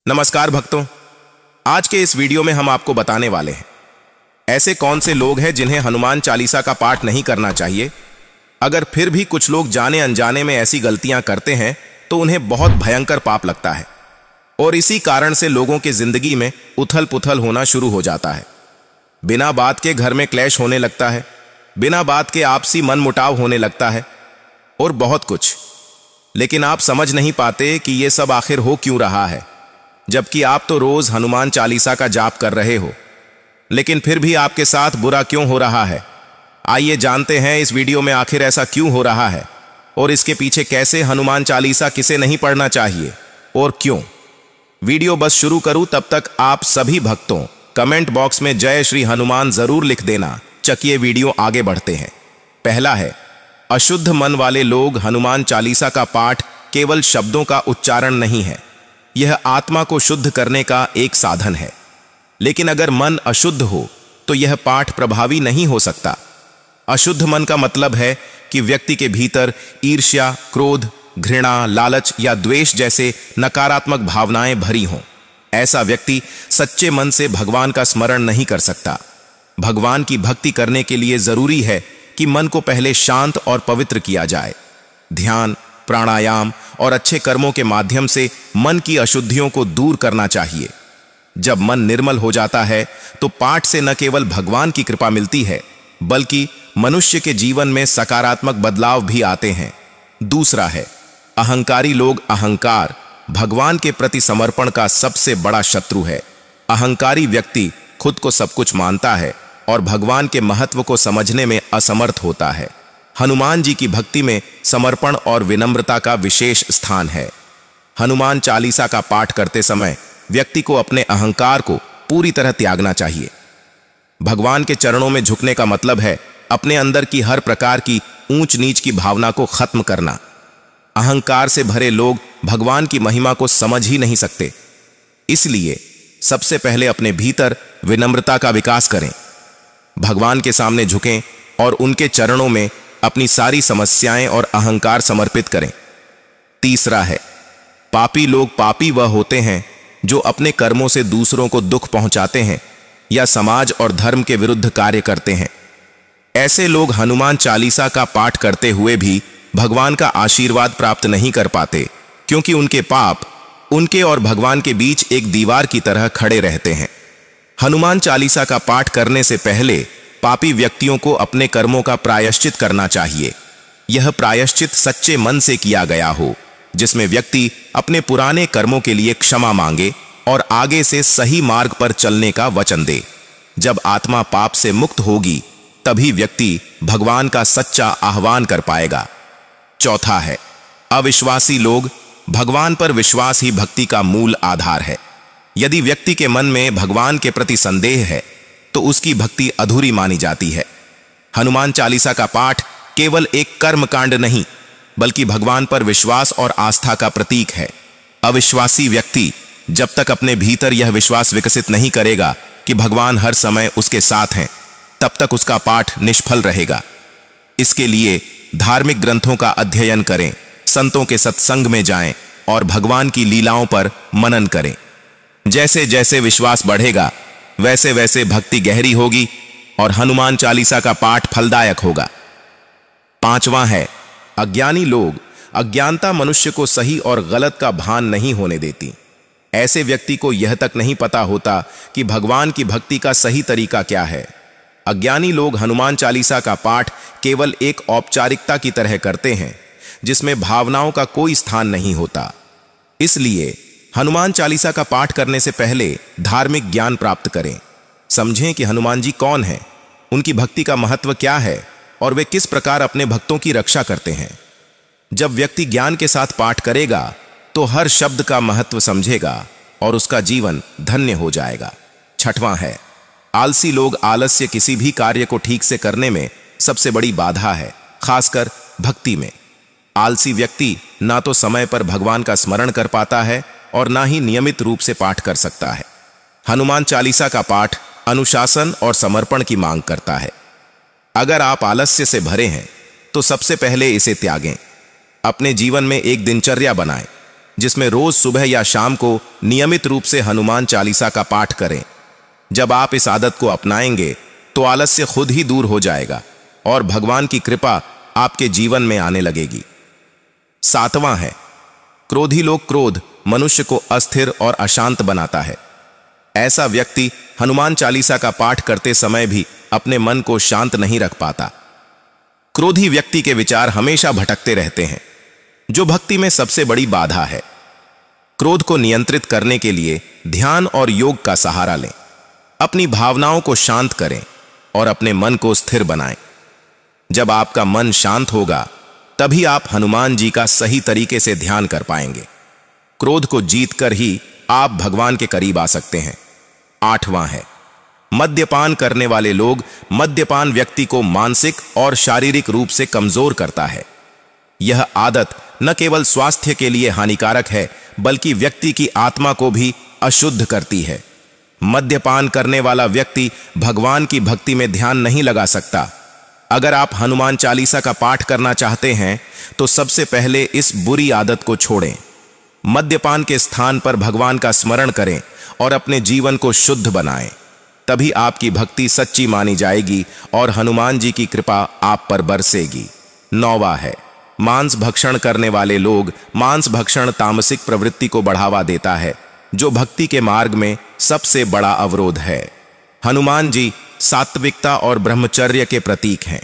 नमस्कार भक्तों, आज के इस वीडियो में हम आपको बताने वाले हैं ऐसे कौन से लोग हैं जिन्हें हनुमान चालीसा का पाठ नहीं करना चाहिए। अगर फिर भी कुछ लोग जाने अनजाने में ऐसी गलतियां करते हैं तो उन्हें बहुत भयंकर पाप लगता है और इसी कारण से लोगों की जिंदगी में उथल पुथल होना शुरू हो जाता है। बिना बात के घर में क्लैश होने लगता है, बिना बात के आपसी मनमुटाव होने लगता है और बहुत कुछ। लेकिन आप समझ नहीं पाते कि यह सब आखिर हो क्यों रहा है, जबकि आप तो रोज हनुमान चालीसा का जाप कर रहे हो, लेकिन फिर भी आपके साथ बुरा क्यों हो रहा है। आइए जानते हैं इस वीडियो में आखिर ऐसा क्यों हो रहा है और इसके पीछे कैसे हनुमान चालीसा किसे नहीं पढ़ना चाहिए और क्यों। वीडियो बस शुरू करूं तब तक आप सभी भक्तों कमेंट बॉक्स में जय श्री हनुमान जरूर लिख देना। चलिए वीडियो आगे बढ़ते हैं। पहला है, अशुद्ध मन वाले लोग हनुमान चालीसा का पाठ केवल शब्दों का उच्चारण नहीं है, यह आत्मा को शुद्ध करने का एक साधन है। लेकिन अगर मन अशुद्ध हो तो यह पाठ प्रभावी नहीं हो सकता। अशुद्ध मन का मतलब है कि व्यक्ति के भीतर ईर्ष्या, क्रोध, घृणा, लालच या द्वेष जैसे नकारात्मक भावनाएं भरी हों। ऐसा व्यक्ति सच्चे मन से भगवान का स्मरण नहीं कर सकता। भगवान की भक्ति करने के लिए जरूरी है कि मन को पहले शांत और पवित्र किया जाए। ध्यान, प्राणायाम और अच्छे कर्मों के माध्यम से मन की अशुद्धियों को दूर करना चाहिए। जब मन निर्मल हो जाता है तो पाठ से न केवल भगवान की कृपा मिलती है, बल्कि मनुष्य के जीवन में सकारात्मक बदलाव भी आते हैं। दूसरा है, अहंकारी लोग। अहंकार भगवान के प्रति समर्पण का सबसे बड़ा शत्रु है। अहंकारी व्यक्ति खुद को सब कुछ मानता है और भगवान के महत्व को समझने में असमर्थ होता है। हनुमान जी की भक्ति में समर्पण और विनम्रता का विशेष स्थान है। हनुमान चालीसा का पाठ करते समय व्यक्ति को अपने अहंकार को पूरी तरह त्यागना चाहिए। भगवान के चरणों में झुकने का मतलब है अपने अंदर की हर प्रकार की ऊंच नीच की भावना को खत्म करना। अहंकार से भरे लोग भगवान की महिमा को समझ ही नहीं सकते। इसलिए सबसे पहले अपने भीतर विनम्रता का विकास करें, भगवान के सामने झुकें और उनके चरणों में अपनी सारी समस्याएं और अहंकार समर्पित करें। तीसरा है, पापी लोग। पापी वह होते हैं जो अपने कर्मों से दूसरों को दुख पहुंचाते हैं या समाज और धर्म के विरुद्ध कार्य करते हैं। ऐसे लोग हनुमान चालीसा का पाठ करते हुए भी भगवान का आशीर्वाद प्राप्त नहीं कर पाते, क्योंकि उनके पाप उनके और भगवान के बीच एक दीवार की तरह खड़े रहते हैं। हनुमान चालीसा का पाठ करने से पहले पापी व्यक्तियों को अपने कर्मों का प्रायश्चित करना चाहिए। यह प्रायश्चित सच्चे मन से किया गया हो, जिसमें व्यक्ति अपने पुराने कर्मों के लिए क्षमा मांगे और आगे से सही मार्ग पर चलने का वचन दे। जब आत्मा पाप से मुक्त होगी तभी व्यक्ति भगवान का सच्चा आह्वान कर पाएगा। चौथा है, अविश्वासी लोग। भगवान पर विश्वास ही भक्ति का मूल आधार है। यदि व्यक्ति के मन में भगवान के प्रति संदेह है तो उसकी भक्ति अधूरी मानी जाती है। हनुमान चालीसा का पाठ केवल एक कर्मकांड नहीं, बल्कि भगवान पर विश्वास और आस्था का प्रतीक है। अविश्वासी व्यक्ति जब तक अपने भीतर यह विश्वास विकसित नहीं करेगा कि भगवान हर समय उसके साथ हैं, तब तक उसका पाठ निष्फल रहेगा। इसके लिए धार्मिक ग्रंथों का अध्ययन करें, संतों के सत्संग में जाएं और भगवान की लीलाओं पर मनन करें। जैसे जैसे विश्वास बढ़ेगा वैसे वैसे भक्ति गहरी होगी और हनुमान चालीसा का पाठ फलदायक होगा। पांचवां है, अज्ञानी लोग। अज्ञानता मनुष्य को सही और गलत का भान नहीं होने देती। ऐसे व्यक्ति को यह तक नहीं पता होता कि भगवान की भक्ति का सही तरीका क्या है। अज्ञानी लोग हनुमान चालीसा का पाठ केवल एक औपचारिकता की तरह करते हैं, जिसमें भावनाओं का कोई स्थान नहीं होता। इसलिए हनुमान चालीसा का पाठ करने से पहले धार्मिक ज्ञान प्राप्त करें। समझें कि हनुमान जी कौन हैं, उनकी भक्ति का महत्व क्या है और वे किस प्रकार अपने भक्तों की रक्षा करते हैं। जब व्यक्ति ज्ञान के साथ पाठ करेगा तो हर शब्द का महत्व समझेगा और उसका जीवन धन्य हो जाएगा। छठवां है, आलसी लोग। आलस्य किसी भी कार्य को ठीक से करने में सबसे बड़ी बाधा है, खासकर भक्ति में। आलसी व्यक्ति ना तो समय पर भगवान का स्मरण कर पाता है और ना ही नियमित रूप से पाठ कर सकता है। हनुमान चालीसा का पाठ अनुशासन और समर्पण की मांग करता है। अगर आप आलस्य से भरे हैं तो सबसे पहले इसे त्यागें। अपने जीवन में एक दिनचर्या बनाएं। जिसमें रोज सुबह या शाम को नियमित रूप से हनुमान चालीसा का पाठ करें। जब आप इस आदत को अपनाएंगे तो आलस्य खुद ही दूर हो जाएगा और भगवान की कृपा आपके जीवन में आने लगेगी। 7वां है, क्रोधी लोग। क्रोध मनुष्य को अस्थिर और अशांत बनाता है। ऐसा व्यक्ति हनुमान चालीसा का पाठ करते समय भी अपने मन को शांत नहीं रख पाता। क्रोधी व्यक्ति के विचार हमेशा भटकते रहते हैं, जो भक्ति में सबसे बड़ी बाधा है। क्रोध को नियंत्रित करने के लिए ध्यान और योग का सहारा लें। अपनी भावनाओं को शांत करें और अपने मन को स्थिर बनाएं। जब आपका मन शांत होगा तभी आप हनुमान जी का सही तरीके से ध्यान कर पाएंगे। क्रोध को जीतकर ही आप भगवान के करीब आ सकते हैं। 8वां है, मद्यपान करने वाले लोग। मद्यपान व्यक्ति को मानसिक और शारीरिक रूप से कमजोर करता है। यह आदत न केवल स्वास्थ्य के लिए हानिकारक है, बल्कि व्यक्ति की आत्मा को भी अशुद्ध करती है। मद्यपान करने वाला व्यक्ति भगवान की भक्ति में ध्यान नहीं लगा सकता। अगर आप हनुमान चालीसा का पाठ करना चाहते हैं तो सबसे पहले इस बुरी आदत को छोड़ें। मद्यपान के स्थान पर भगवान का स्मरण करें और अपने जीवन को शुद्ध बनाएं। तभी आपकी भक्ति सच्ची मानी जाएगी और हनुमान जी की कृपा आप पर बरसेगी। 9वां है, मांस भक्षण करने वाले लोग। मांस भक्षण तामसिक प्रवृत्ति को बढ़ावा देता है, जो भक्ति के मार्ग में सबसे बड़ा अवरोध है। हनुमान जी सात्विकता और ब्रह्मचर्य के प्रतीक हैं।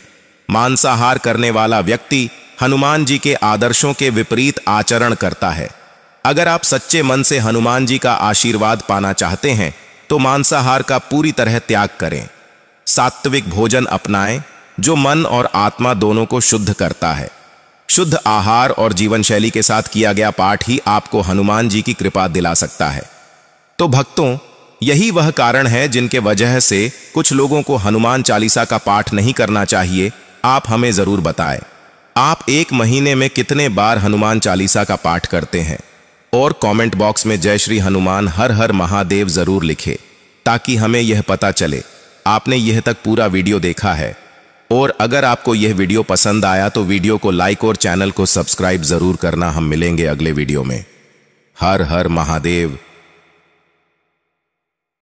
मांसाहार करने वाला व्यक्ति हनुमान जी के आदर्शों के विपरीत आचरण करता है। अगर आप सच्चे मन से हनुमान जी का आशीर्वाद पाना चाहते हैं तो मांसाहार का पूरी तरह त्याग करें। सात्विक भोजन अपनाएं, जो मन और आत्मा दोनों को शुद्ध करता है। शुद्ध आहार और जीवन शैली के साथ किया गया पाठ ही आपको हनुमान जी की कृपा दिला सकता है। तो भक्तों, यही वह कारण है जिनके वजह से कुछ लोगों को हनुमान चालीसा का पाठ नहीं करना चाहिए। आप हमें जरूर बताएं, आप एक महीने में कितने बार हनुमान चालीसा का पाठ करते हैं? और कमेंट बॉक्स में जय श्री हनुमान हर हर महादेव जरूर लिखें, ताकि हमें यह पता चले आपने यह तक पूरा वीडियो देखा है। और अगर आपको यह वीडियो पसंद आया तो वीडियो को लाइक और चैनल को सब्सक्राइब जरूर करना। हम मिलेंगे अगले वीडियो में। हर हर महादेव।